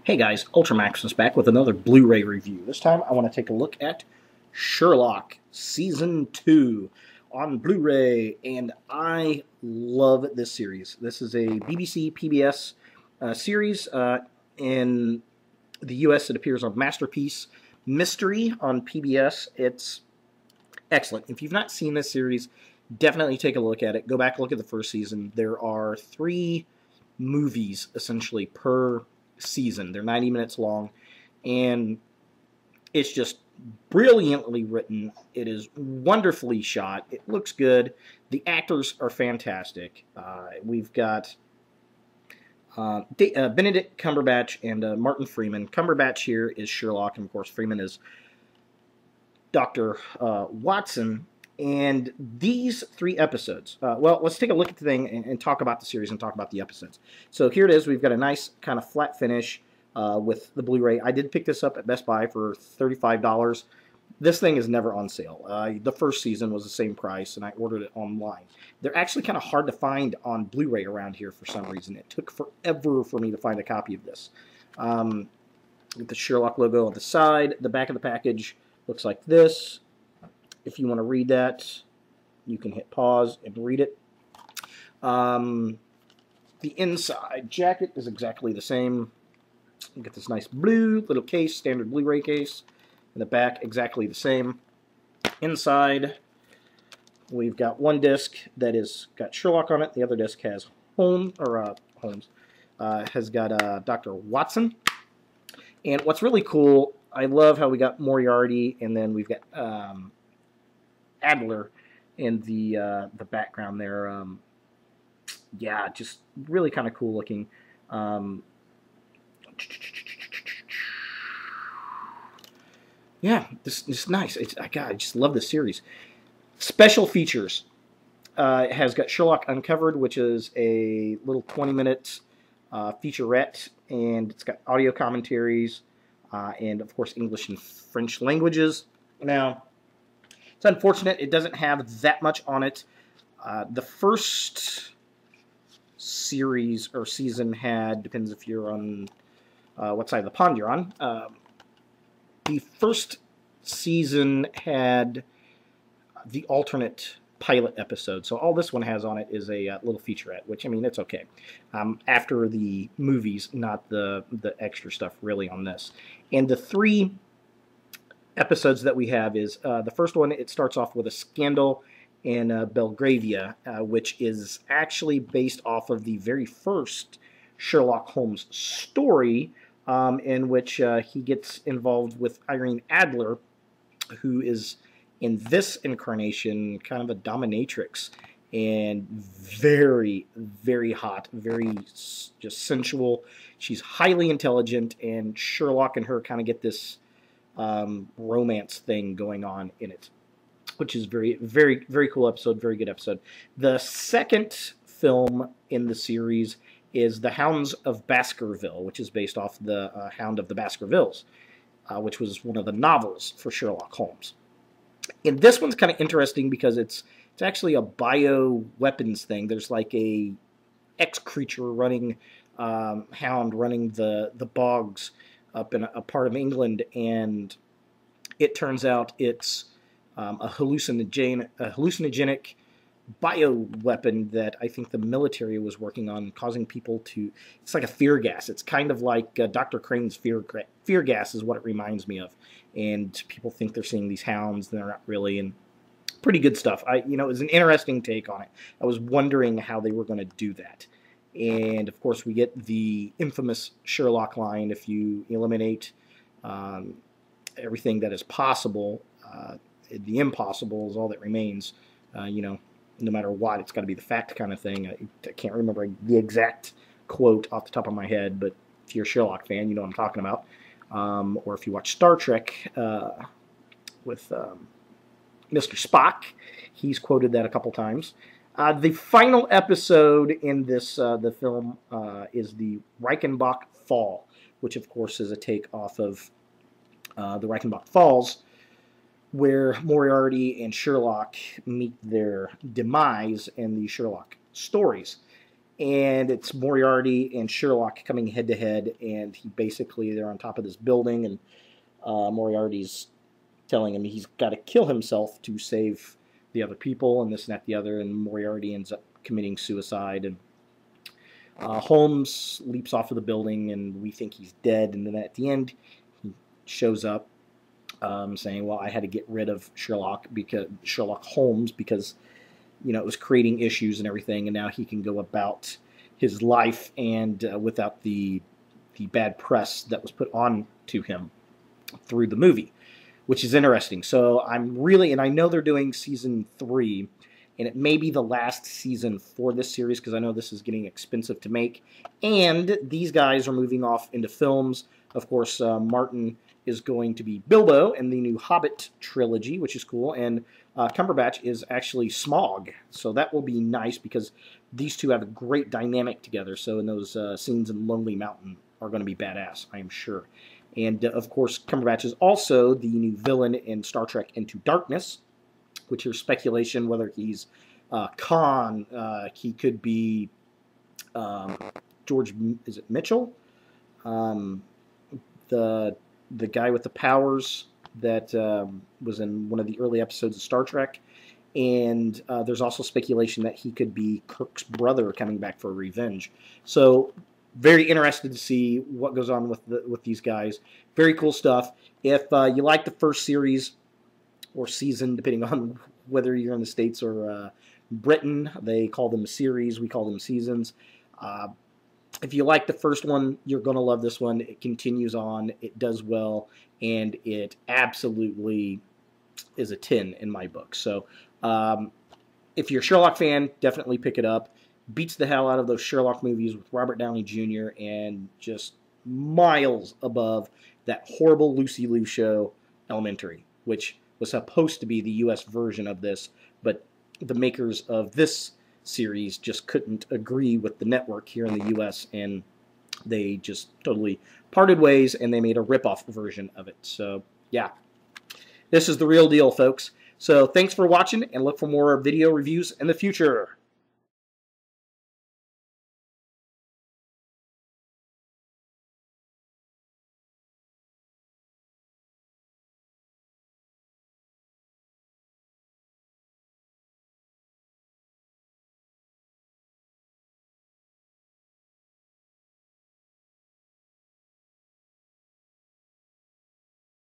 Hey guys, Ultramax is back with another Blu Ray review. This time I want to take a look at Sherlock Season 2 on Blu Ray, and I love this series. This is a BBC PBS series. In the US, it appears on Masterpiece Mystery on PBS. It's excellent. If you've not seen this series, definitely take a look at it. Go back and look at the first season. There are 3 movies essentially per season. They're 90 minutes long, and it's just brilliantly written. It is wonderfully shot. It looks good. The actors are fantastic. We've got Benedict Cumberbatch and Martin Freeman. Cumberbatch here is Sherlock, and of course Freeman is Dr. Watson. And these 3 episodes, well, let's take a look at the thing and talk about the series and talk about the episodes. So here it is. We've got a nice kind of flat finish with the Blu-ray. I did pick this up at Best Buy for $35. This thing is never on sale. The first season was the same price, and I ordered it online. They're actually kind of hard to find on Blu-ray around here for some reason. It took forever for me to find a copy of this. With the Sherlock logo on the side, the back of the package looks like this. If you want to read that, you can hit pause and read it. The inside jacket is exactly the same. You get this nice blue little case, standard Blu-ray case. And the back, exactly the same. Inside, we've got one disc that is got Sherlock on it. The other disc has has got Dr. Watson. And what's really cool, I love how we got Moriarty, and then we've got Adler in the background there. Yeah, just really kind of cool looking. Yeah, this is nice. God, I just love this series. Special features. It has got Sherlock Uncovered, which is a little 20-minute featurette, and it's got audio commentaries, and of course English and French languages. Now, it's unfortunate it doesn't have that much on it. The first series or season had, depends if you're on what side of the pond you're on, the first season had the alternate pilot episode. So all this one has on it is a little featurette, which, I mean, it's okay. After the movies, not the extra stuff really on this. And the 3 episodes that we have is, the first one, it starts off with a scandal in Belgravia, which is actually based off of the very first Sherlock Holmes story, in which he gets involved with Irene Adler, who is, in this incarnation, kind of a dominatrix, and very, very hot, very just sensual. She's highly intelligent, and Sherlock and her kind of get this romance thing going on in it, which is very, very, very cool episode, very good episode. The second film in the series is The Hounds of Baskerville, which is based off the Hound of the Baskervilles, which was one of the novels for Sherlock Holmes. And this one's kind of interesting because it's actually a bioweapons thing. There's like a X-creature running, hound running the bogs up in a part of England, and it turns out it's a hallucinogenic bioweapon that I think the military was working on, causing people to... It's like a fear gas. It's kind of like Dr. Crane's fear gas is what it reminds me of. And people think they're seeing these hounds, and they're not really, and pretty good stuff. It was an interesting take on it. I was wondering how they were going to do that. And, of course, we get the infamous Sherlock line, if you eliminate everything that is possible, the impossible is all that remains. No matter what, it's got to be the fact kind of thing. I can't remember the exact quote off the top of my head, but if you're a Sherlock fan, you know what I'm talking about. Or if you watch Star Trek with Mr. Spock, he's quoted that a couple times. The final episode in this the film is the Reichenbach Fall, which of course is a take off of the Reichenbach Falls, where Moriarty and Sherlock meet their demise in the Sherlock stories. and it's Moriarty and Sherlock coming head to head, and they're on top of this building, and Moriarty's telling him he's got to kill himself to save the other people, and this and that, the other, and Moriarty ends up committing suicide, and Holmes leaps off of the building, and we think he's dead, and then at the end, he shows up saying, well, I had to get rid of Sherlock Holmes because it was creating issues and everything, and now he can go about his life and without the bad press that was put on to him through the movie, which is interesting. So and I know they're doing season 3, and it may be the last season for this series because I know this is getting expensive to make, and these guys are moving off into films. Of course, Martin is going to be Bilbo in the new Hobbit trilogy, which is cool, and Cumberbatch is actually Smaug, so that will be nice because these two have a great dynamic together, so in those scenes in Lonely Mountain are going to be badass, I am sure. And, of course, Cumberbatch is also the new villain in Star Trek Into Darkness, which there's speculation whether he's Khan, he could be George, is it Mitchell? The guy with the powers that was in one of the early episodes of Star Trek, and there's also speculation that he could be Kirk's brother coming back for revenge. So very interested to see what goes on with these guys. Very cool stuff. If you like the first series or season, depending on whether you're in the States or Britain, they call them series, we call them seasons. If you like the first one, you're going to love this one. It continues on, it does well, and it absolutely is a 10 in my book. So if you're a Sherlock fan, definitely pick it up. Beats the hell out of those Sherlock movies with Robert Downey Jr. and just miles above that horrible Lucy Liu show, Elementary, which was supposed to be the U.S. version of this, but the makers of this series just couldn't agree with the network here in the U.S., and they just totally parted ways, and they made a rip-off version of it. So, yeah, this is the real deal, folks. So, thanks for watching, and look for more video reviews in the future.